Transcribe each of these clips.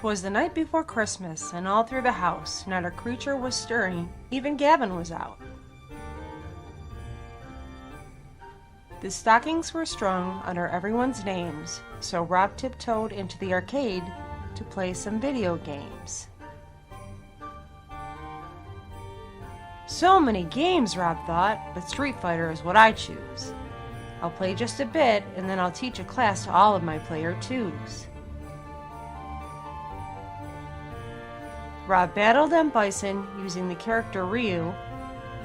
'Twas the night before Christmas, and all through the house not a creature was stirring, even Gavin was out. The stockings were strung under everyone's names, so Rob tiptoed into the arcade to play some video games. So many games, Rob thought, but Street Fighter is what I choose. I'll play just a bit, and then I'll teach a class to all of my player 2s. Rob battled M. Bison using the character Ryu,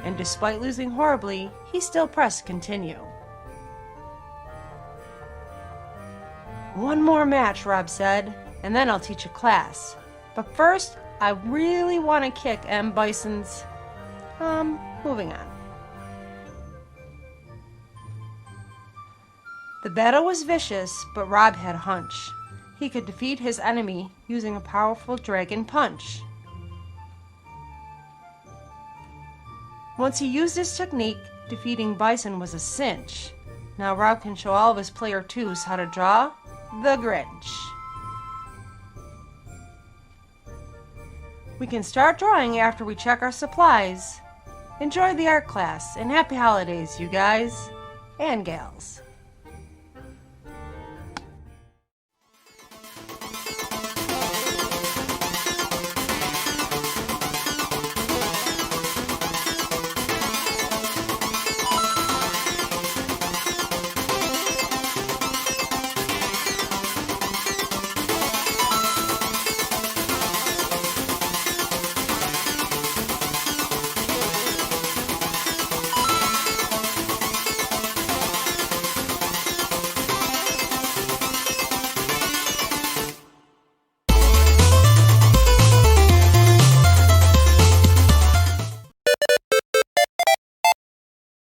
and despite losing horribly, he still pressed continue. One more match, Rob said, and then I'll teach a class. But first, I really want to kick M. Bison's... moving on. The battle was vicious, but Rob had a hunch. He could defeat his enemy using a powerful dragon punch. Once he used his technique, defeating Bison was a cinch. Now Rob can show all of his player 2s how to draw the Grinch. We can start drawing after we check our supplies. Enjoy the art class, and happy holidays, you guys and gals.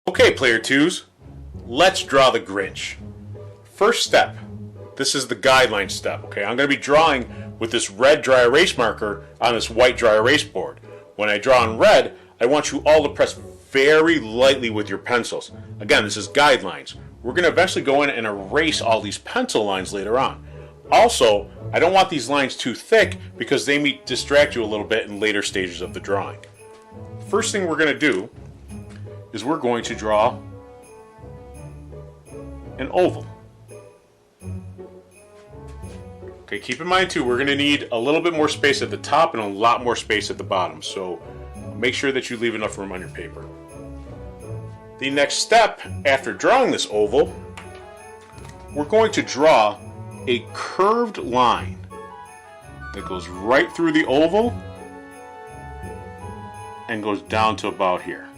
Okay, player 2s, let's draw the Grinch. First step, this is the guideline step, okay? I'm going to be drawing with this red dry erase marker on this white dry erase board. When I draw in red, I want you all to press very lightly with your pencils. Again, this is guidelines. We're going to eventually go in and erase all these pencil lines later on. Also, I don't want these lines too thick because they may distract you a little bit in later stages of the drawing. First thing we're going to do is we're going to draw an oval. Okay, keep in mind too, we're going to need a little bit more space at the top and a lot more space at the bottom, so make sure that you leave enough room on your paper. The next step after drawing this oval, we're going to draw a curved line that goes right through the oval and goes down to about here.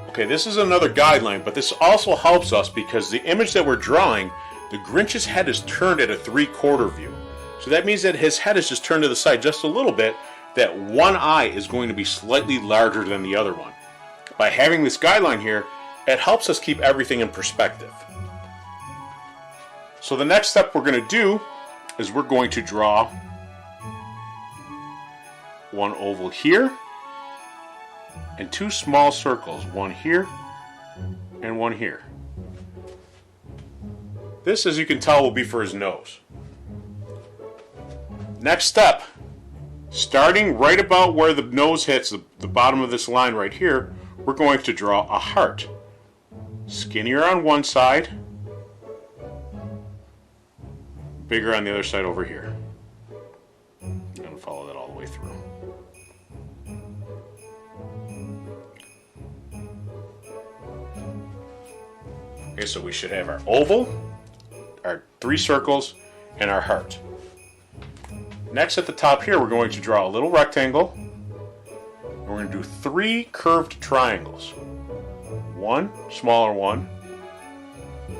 Okay, this is another guideline, but this also helps us because the image that we're drawing, the Grinch's head is turned at a 3/4 view. So that means that his head is just turned to the side just a little bit, that one eye is going to be slightly larger than the other one. By having this guideline here, it helps us keep everything in perspective. So the next step we're going to do is we're going to draw one oval here, and two small circles, one here and one here. This, as you can tell, will be for his nose. Next step, starting right about where the nose hits the bottom of this line right here, we're going to draw a heart. Skinnier on one side, bigger on the other side over here. I'm going to follow that all the way through. Okay, so we should have our oval, our 3 circles, and our heart. Next at the top here, we're going to draw a little rectangle. And we're going to do 3 curved triangles. One smaller one,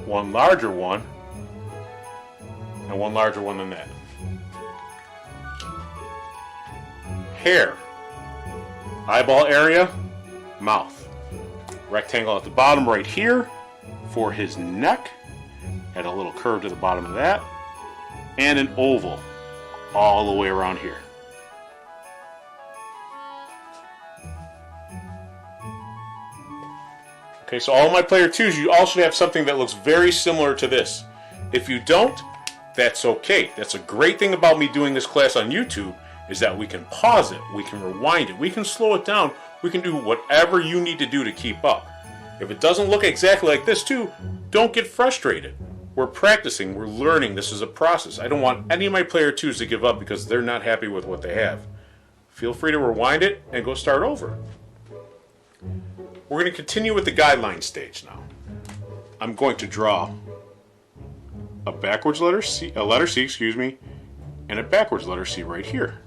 one larger one, and one larger one than that. Hair, eyeball area, mouth. Rectangle at the bottom right here for his neck, add a little curve to the bottom of that, and an oval all the way around here. Okay, so all my player 2s, you all should have something that looks very similar to this. If you don't, that's okay. That's a great thing about me doing this class on YouTube, is that we can pause it, we can rewind it, we can slow it down, we can do whatever you need to do to keep up. If it doesn't look exactly like this too, don't get frustrated. We're practicing, we're learning, this is a process. I don't want any of my player 2s to give up because they're not happy with what they have. Feel free to rewind it and go start over. We're going to continue with the guideline stage now. I'm going to draw a backwards letter C, and a backwards letter C right here.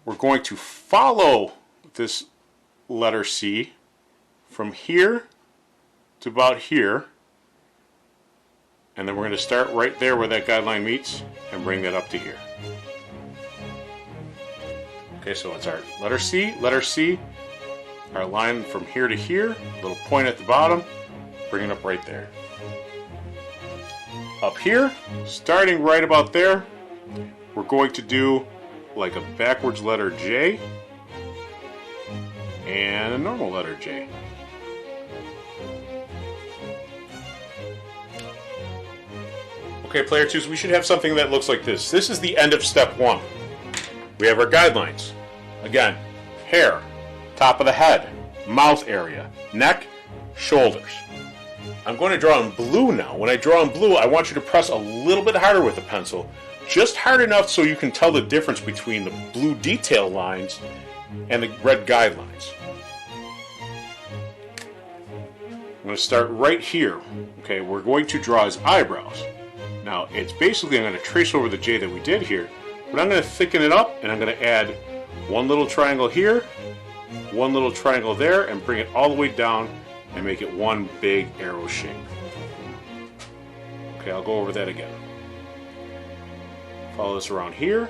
We're going to follow this letter C from here to about here, and then we're going to start right there where that guideline meets and bring that up to here. Okay, so it's our letter C, our line from here to here, little point at the bottom, bring it up right there. Up here, starting right about there, we're going to do like a backwards letter J and a normal letter J. Okay, player 2s, we should have something that looks like this. This is the end of step 1. We have our guidelines. Again, hair, top of the head, mouth area, neck, shoulders. I'm going to draw in blue now. When I draw in blue, I want you to press a little bit harder with the pencil. Just hard enough so you can tell the difference between the blue detail lines and the red guidelines. I'm going to start right here. Okay, we're going to draw his eyebrows. Now, it's basically, I'm going to trace over the J that we did here, but I'm going to thicken it up, and I'm going to add one little triangle here, one little triangle there, and bring it all the way down and make it one big arrow shape. Okay, I'll go over that again. Follow this around here,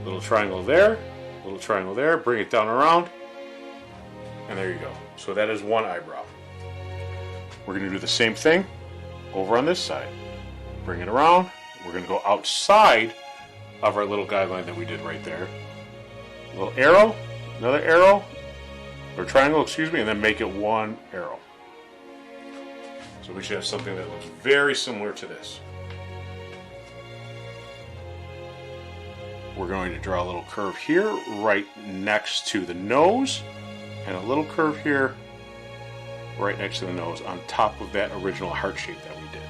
little triangle there, bring it down around, and there you go. So that is one eyebrow. We're going to do the same thing over on this side. Bring it around. We're going to go outside of our little guideline that we did right there. A little arrow, another arrow, or triangle, and then make it one arrow. So we should have something that looks very similar to this. We're going to draw a little curve here, right next to the nose, and a little curve here, right next to the nose, on top of that original heart shape that we did.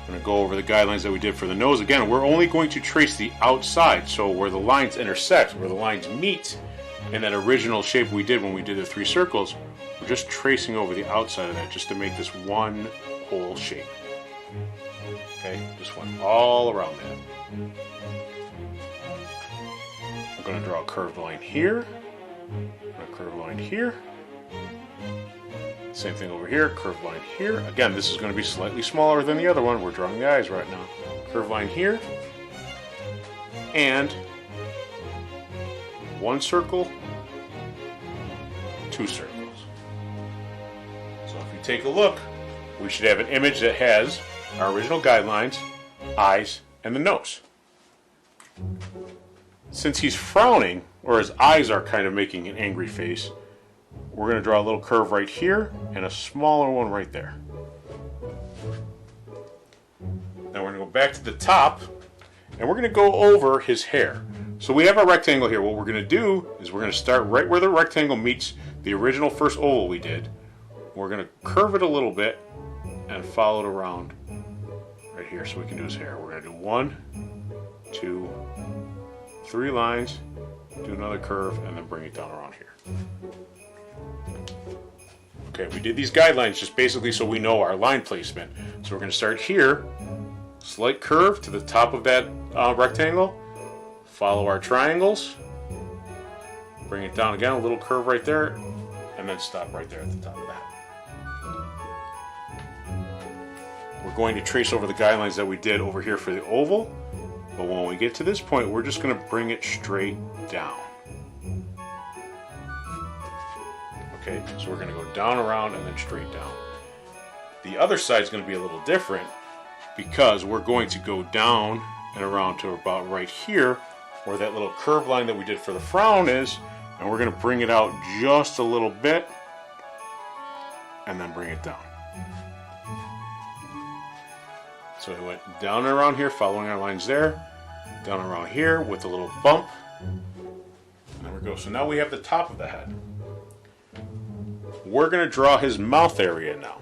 I'm going to go over the guidelines that we did for the nose. Again, we're only going to trace the outside, so where the lines intersect, where the lines meet in that original shape we did when we did the 3 circles, we're just tracing over the outside of that just to make this one whole shape. Okay, just went all around that. I'm going to draw a curved line here, a curved line here, same thing over here, curved line here. Again, this is going to be slightly smaller than the other one. We're drawing the eyes right now. Curved line here, and one circle, 2 circles. So if you take a look, we should have an image that has our original guidelines, eyes, and the nose. Since he's frowning, or his eyes are kind of making an angry face, we're going to draw a little curve right here and a smaller one right there. Now we're going to go back to the top, and we're going to go over his hair. So we have our rectangle here. What we're going to do is we're going to start right where the rectangle meets the original first oval we did. We're going to curve it a little bit and follow it around right here so we can do his hair. We're going to do 1, 2, 3 lines, do another curve, and then bring it down around here. Okay, we did these guidelines just basically so we know our line placement. So we're going to start here, slight curve to the top of that rectangle, follow our triangles, bring it down again, a little curve right there, and then stop right there at the top of that. We're going to trace over the guidelines that we did over here for the oval, but when we get to this point, we're just going to bring it straight down. Okay, so we're going to go down, around, and then straight down. The other side is going to be a little different because we're going to go down and around to about right here where that little curved line that we did for the frown is, and we're going to bring it out just a little bit and then bring it down. So we went down and around here, following our lines there, down around here with a little bump. And there we go. So now we have the top of the head. We're going to draw his mouth area now.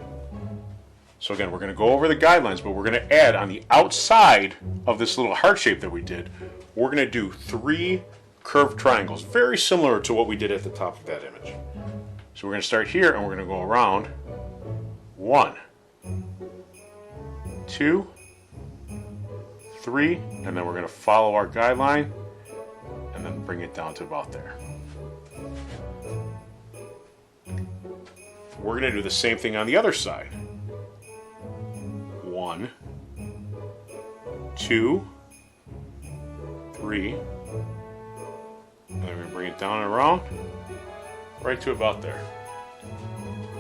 So again, we're going to go over the guidelines, but we're going to add on the outside of this little heart shape that we did, we're going to do 3 curved triangles, very similar to what we did at the top of that image. So we're going to start here and we're going to go around 1, 2, 3, and then we're going to follow our guideline and then bring it down to about there. We're going to do the same thing on the other side. 1, 2, 3, and then we're going to bring it down and around right to about there.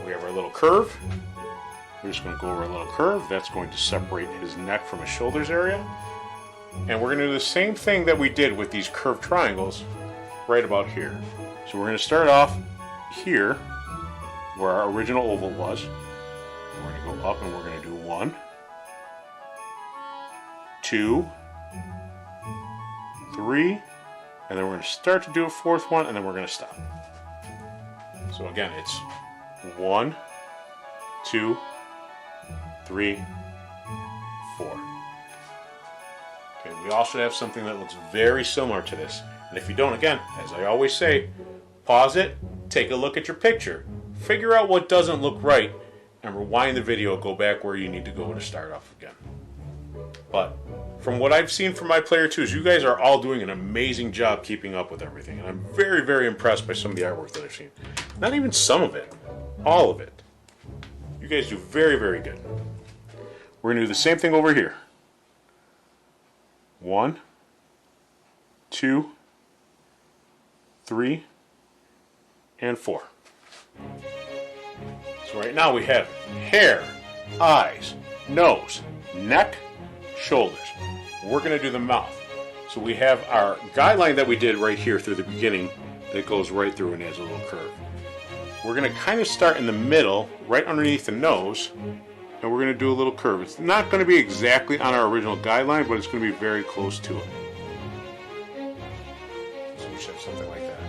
We have our little curve. We're just going to go over a little curve. That's going to separate his neck from his shoulders area. And we're going to do the same thing that we did with these curved triangles right about here. So we're going to start off here where our original oval was. We're going to go up and we're going to do 1, 2, 3, and then we're going to start to do a 4th one, and then we're going to stop. So again, it's 1, 2, 3, 4. Okay, we all should have something that looks very similar to this. And if you don't, again, as I always say, pause it, take a look at your picture, figure out what doesn't look right, and rewind the video, go back where you need to go to start off again. But from what I've seen from my player twos, you guys are all doing an amazing job keeping up with everything. And I'm very, very impressed by some of the artwork that I've seen. Not even some of it, all of it. You guys do very, very good. We're going to do the same thing over here. 1, 2, 3, and 4. So right now we have hair, eyes, nose, neck, shoulders. We're going to do the mouth. So we have our guideline that we did right here through the beginning that goes right through and adds a little curve. We're going to kind of start in the middle, right underneath the nose, and we're going to do a little curve. It's not going to be exactly on our original guideline, but it's going to be very close to it. So we should have something like that.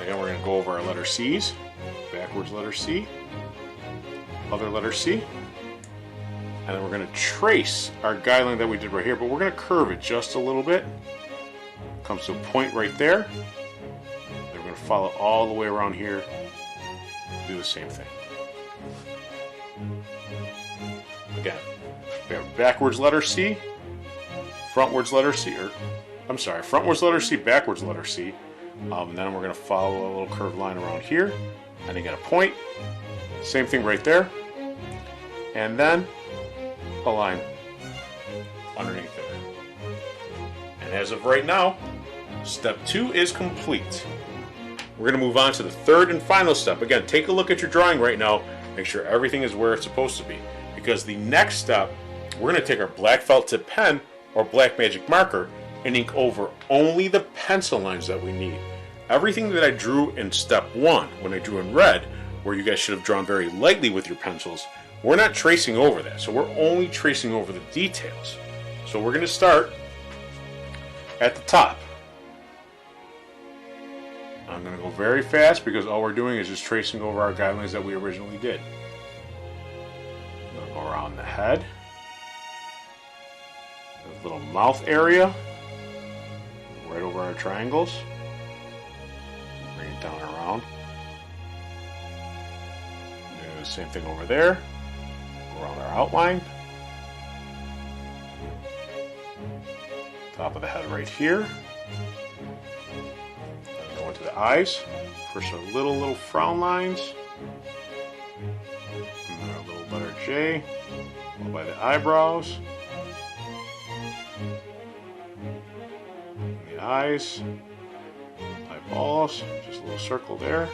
Again, we're going to go over our letter C's. Backwards letter C, other letter C, and then we're going to trace our guideline that we did right here, but we're going to curve it just a little bit. Comes to a point right there. Then we're going to follow all the way around here, do the same thing. Again, we have backwards letter C, frontwards letter C, frontwards letter C, backwards letter C, and then we're going to follow a little curved line around here. And then get a point, same thing right there, and then a line underneath there. And as of right now, step 2 is complete. We're going to move on to the 3rd and final step. Again, take a look at your drawing right now, make sure everything is where it's supposed to be. Because the next step, we're going to take our black felt tip pen or black magic marker and ink over only the pencil lines that we need. Everything that I drew in step 1, when I drew in red, where you guys should have drawn very lightly with your pencils, we're not tracing over that. So we're only tracing over the details. So we're going to start at the top. I'm going to go very fast because all we're doing is just tracing over our guidelines that we originally did. I'm going to go around the head, the little mouth area, right over our triangles. Bring it down around. Do the same thing over there. Around our outline. Top of the head right here. Go into the eyes. First our little frown lines. And then our little letter J. Followed by the eyebrows. And the eyes. Eyeballs. Just a little circle there.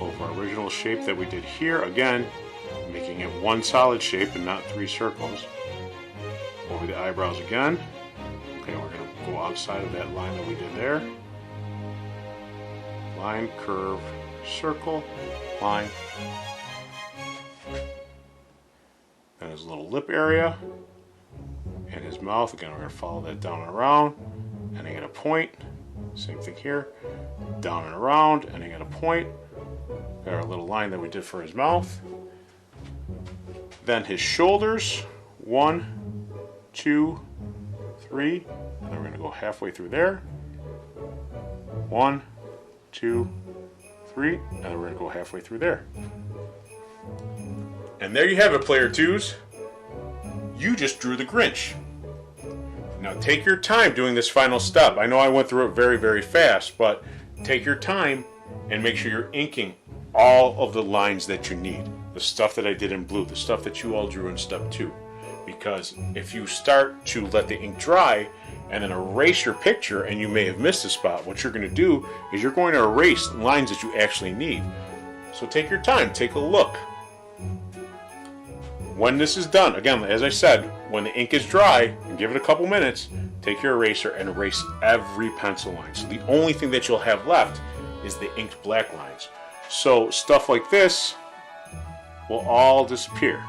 Over our original shape that we did here. Again, making it one solid shape and not 3 circles. Over the eyebrows again. Okay, we're going to go outside of that line that we did there. Line, curve, circle, line. and his little lip area and his mouth. Again, we're going to follow that down and around, ending at a point. Same thing here, down and around, ending at a point. Got our little line that we did for his mouth. Then his shoulders, 1, 2, 3, and then we're going to go halfway through there. 1, 2, 3, and then we're going to go halfway through there. And there you have it, player twos. You just drew the Grinch. Now take your time doing this final step. I know I went through it very, very fast, but take your time and make sure you're inking all of the lines that you need. The stuff that I did in blue, the stuff that you all drew in step 2. Because if you start to let the ink dry and then erase your picture and you may have missed a spot, what you're going to do is you're going to erase lines that you actually need. So take your time, take a look. When this is done, again, as I said, when the ink is dry, and give it a couple minutes, take your eraser and erase every pencil line. So the only thing that you'll have left is the inked black lines. So stuff like this will all disappear.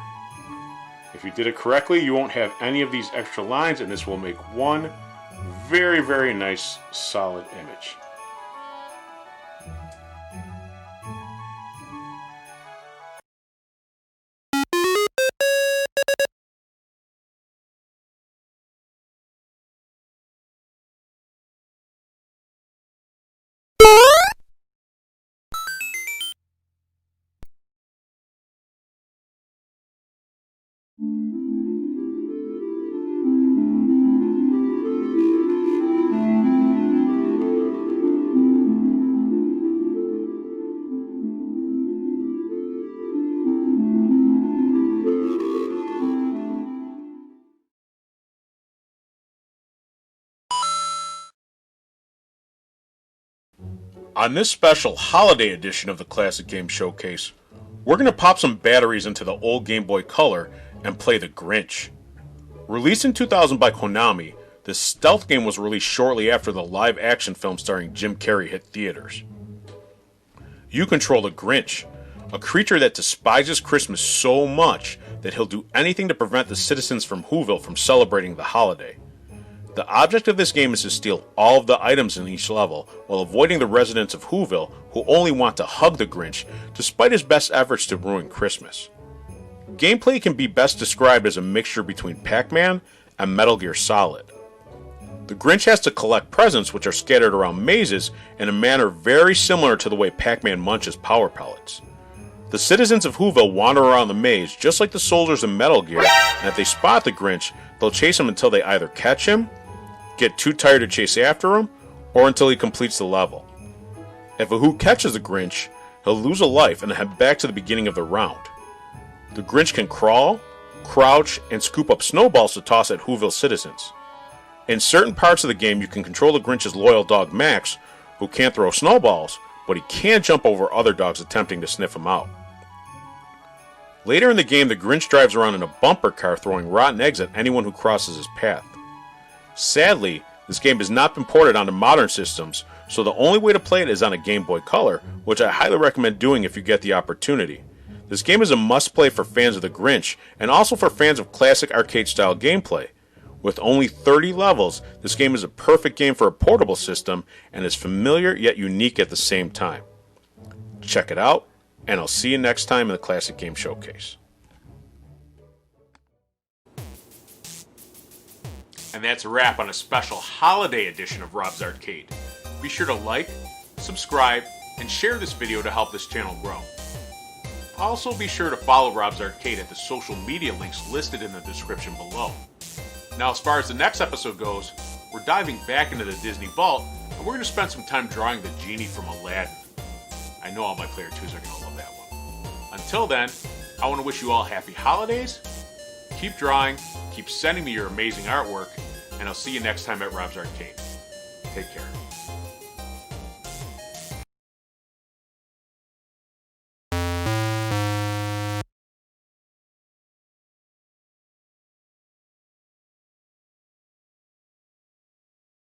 If you did it correctly, you won't have any of these extra lines, and this will make one very, very nice, solid image. On this special holiday edition of the Classic Game Showcase, we're going to pop some batteries into the old Game Boy Color and play the Grinch. Released in 2000 by Konami, this stealth game was released shortly after the live-action film starring Jim Carrey hit theaters. You control the Grinch, a creature that despises Christmas so much that he'll do anything to prevent the citizens from Whoville from celebrating the holiday. The object of this game is to steal all of the items in each level while avoiding the residents of Whoville who only want to hug the Grinch despite his best efforts to ruin Christmas. Gameplay can be best described as a mixture between Pac-Man and Metal Gear Solid. The Grinch has to collect presents which are scattered around mazes in a manner very similar to the way Pac-Man munches power pellets. The citizens of Whoville wander around the maze just like the soldiers in Metal Gear, and if they spot the Grinch, they'll chase him until they either catch him, get too tired to chase after him, or until he completes the level. If a Who catches the Grinch, he'll lose a life and head back to the beginning of the round. The Grinch can crawl, crouch, and scoop up snowballs to toss at Whoville citizens. In certain parts of the game, you can control the Grinch's loyal dog Max, who can't throw snowballs, but he can jump over other dogs attempting to sniff him out. Later in the game, the Grinch drives around in a bumper car throwing rotten eggs at anyone who crosses his path. Sadly, this game has not been ported onto modern systems, so the only way to play it is on a Game Boy Color, which I highly recommend doing if you get the opportunity. This game is a must-play for fans of the Grinch, and also for fans of classic arcade-style gameplay. With only 30 levels, this game is a perfect game for a portable system, and is familiar yet unique at the same time. Check it out, and I'll see you next time in the Classic Game Showcase. And that's a wrap on a special holiday edition of Rob's Arcade. Be sure to like, subscribe, and share this video to help this channel grow. Also be sure to follow Rob's Arcade at the social media links listed in the description below. Now as far as the next episode goes, we're diving back into the Disney Vault, and we're going to spend some time drawing the genie from Aladdin. I know all my player 2s are going to love that one. Until then, I want to wish you all happy holidays. Keep drawing, keep sending me your amazing artwork, and I'll see you next time at Rob's Arcade. Take care.